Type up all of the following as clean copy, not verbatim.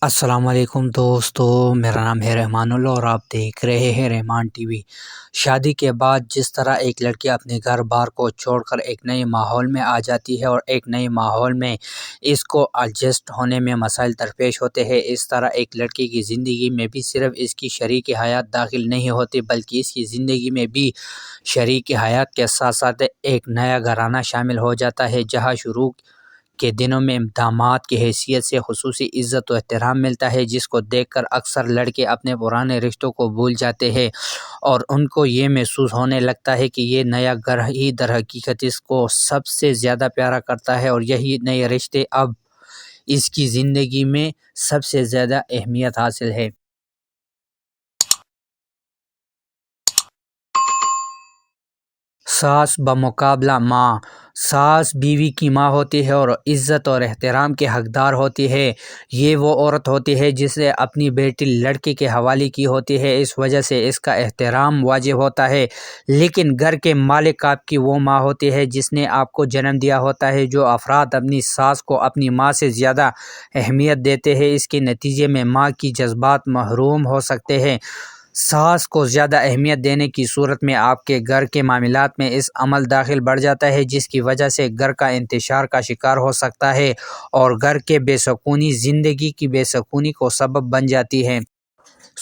السلام علیکم دوستو، میرا نام ہے رحمان اللہ اور آپ دیکھ رہے ہیں رحمان ٹی وی۔ شادی کے بعد جس طرح ایک لڑکی اپنے گھر بار کو چھوڑ کر ایک نئے ماحول میں آ جاتی ہے اور ایک نئے ماحول میں اس کو ایڈجسٹ ہونے میں مسائل درپیش ہوتے ہیں، اس طرح ایک لڑکی کی زندگی میں بھی صرف اس کی شریک حیات داخل نہیں ہوتی بلکہ اس کی زندگی میں بھی شریک حیات کے ساتھ ساتھ ایک نیا گھرانہ شامل ہو جاتا ہے، جہاں شروع کے دنوں میں داماد کی حیثیت سے خصوصی عزت و احترام ملتا ہے، جس کو دیکھ کر اکثر لڑکے اپنے پرانے رشتوں کو بھول جاتے ہیں اور ان کو یہ محسوس ہونے لگتا ہے کہ یہ نیا گھر ہی در حقیقت اس کو سب سے زیادہ پیارا کرتا ہے اور یہی نئے رشتے اب اس کی زندگی میں سب سے زیادہ اہمیت حاصل ہے۔ ساس بمقابلہ ماں، ساس بیوی کی ماں ہوتی ہے اور عزت اور احترام کے حقدار ہوتی ہے۔ یہ وہ عورت ہوتی ہے جس نے اپنی بیٹی لڑکے کے حوالے کی ہوتی ہے، اس وجہ سے اس کا احترام واجب ہوتا ہے۔ لیکن گھر کے مالک آپ کی وہ ماں ہوتی ہے جس نے آپ کو جنم دیا ہوتا ہے۔ جو افراد اپنی ساس کو اپنی ماں سے زیادہ اہمیت دیتے ہیں، اس کے نتیجے میں ماں کی جذبات محروم ہو سکتے ہیں۔ ساس کو زیادہ اہمیت دینے کی صورت میں آپ کے گھر کے معاملات میں اس عمل داخل بڑھ جاتا ہے، جس کی وجہ سے گھر کا انتشار کا شکار ہو سکتا ہے اور گھر کے بے سکونی زندگی کی بے سکونی کو سبب بن جاتی ہے۔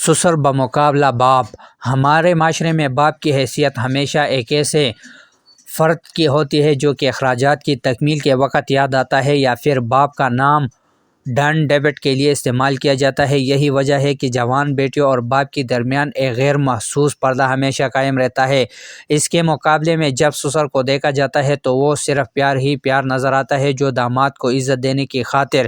سسر بمقابلہ باپ، ہمارے معاشرے میں باپ کی حیثیت ہمیشہ ایک ایسے فرد کی ہوتی ہے جو کہ اخراجات کی تکمیل کے وقت یاد آتا ہے یا پھر باپ کا نام ڈان ڈیبٹ کے لیے استعمال کیا جاتا ہے۔ یہی وجہ ہے کہ جوان بیٹیوں اور باپ کے درمیان ایک غیر محسوس پردہ ہمیشہ قائم رہتا ہے۔ اس کے مقابلے میں جب سسر کو دیکھا جاتا ہے تو وہ صرف پیار ہی پیار نظر آتا ہے، جو داماد کو عزت دینے کی خاطر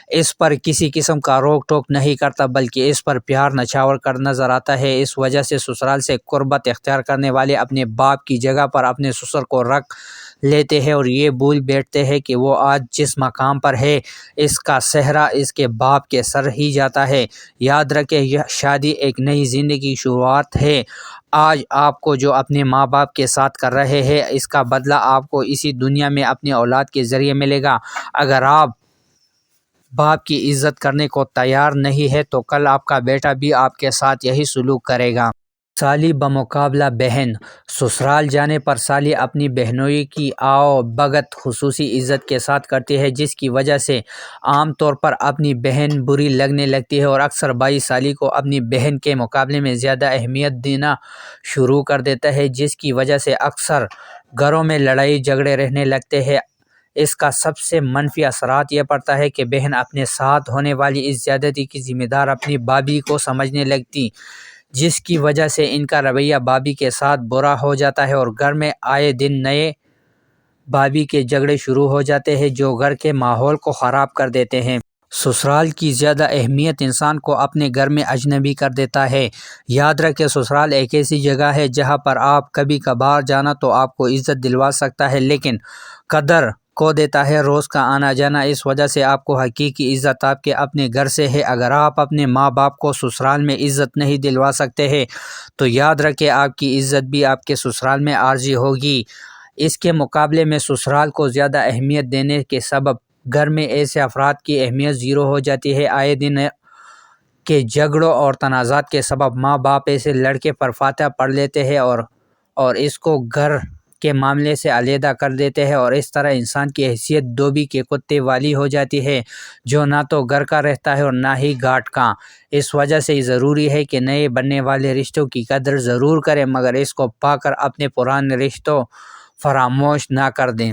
اس پر کسی قسم کا روک ٹوک نہیں کرتا بلکہ اس پر پیار نچھاور کر نظر آتا ہے۔ اس وجہ سے سسرال سے قربت اختیار کرنے والے اپنے باپ کی جگہ پر اپنے سسر کو رکھ لیتے ہیں اور یہ بھول بیٹھتے ہیں کہ وہ آج جس مقام پر ہے اس کا سہرا اس کے باپ کے سر ہی جاتا ہے۔ یاد رکھیں، یہ شادی ایک نئی زندگی کی شروعات ہے۔ آج آپ کو جو اپنے ماں باپ کے ساتھ کر رہے ہیں، اس کا بدلہ آپ کو اسی دنیا میں اپنی اولاد کے ذریعے ملے گا۔ اگر آپ باپ کی عزت کرنے کو تیار نہیں ہے تو کل آپ کا بیٹا بھی آپ کے ساتھ یہی سلوک کرے گا۔ سالی بمقابلہ بہن، سسرال جانے پر سالی اپنی بہنوئی کی آؤ بھگت خصوصی عزت کے ساتھ کرتی ہے، جس کی وجہ سے عام طور پر اپنی بہن بری لگنے لگتی ہے اور اکثر بھائی سالی کو اپنی بہن کے مقابلے میں زیادہ اہمیت دینا شروع کر دیتا ہے، جس کی وجہ سے اکثر گھروں میں لڑائی جھگڑے رہنے لگتے ہیں۔ اس کا سب سے منفی اثرات یہ پڑتا ہے کہ بہن اپنے ساتھ ہونے والی اس زیادتی کی ذمہ دار اپنی بھابھی کو سمجھنے لگتی، جس کی وجہ سے ان کا رویہ بھابھی کے ساتھ برا ہو جاتا ہے اور گھر میں آئے دن نئے بھابھی کے جھگڑے شروع ہو جاتے ہیں جو گھر کے ماحول کو خراب کر دیتے ہیں۔ سسرال کی زیادہ اہمیت انسان کو اپنے گھر میں اجنبی کر دیتا ہے۔ یاد رکھیں، سسرال ایک ایسی جگہ ہے جہاں پر آپ کبھی کبھار جانا تو آپ کو عزت دلوا سکتا ہے، لیکن قدر کو دیتا ہے روز کا آنا جانا۔ اس وجہ سے آپ کو حقیقی عزت آپ کے اپنے گھر سے ہے۔ اگر آپ اپنے ماں باپ کو سسرال میں عزت نہیں دلوا سکتے ہیں تو یاد رکھیں آپ کی عزت بھی آپ کے سسرال میں عارضی ہوگی۔ اس کے مقابلے میں سسرال کو زیادہ اہمیت دینے کے سبب گھر میں ایسے افراد کی اہمیت زیرو ہو جاتی ہے۔ آئے دن کے جھگڑوں اور تنازعات کے سبب ماں باپ ایسے لڑکے پر فاتحہ پڑھ لیتے ہیں اور اس کو گھر کے معاملے سے علیحدہ کر دیتے ہیں اور اس طرح انسان کی حیثیت دھوبی کے کتے والی ہو جاتی ہے، جو نہ تو گھر کا رہتا ہے اور نہ ہی گھاٹ کا۔ اس وجہ سے ضروری ہے کہ نئے بننے والے رشتوں کی قدر ضرور کریں، مگر اس کو پا کر اپنے پرانے رشتوں فراموش نہ کر دیں۔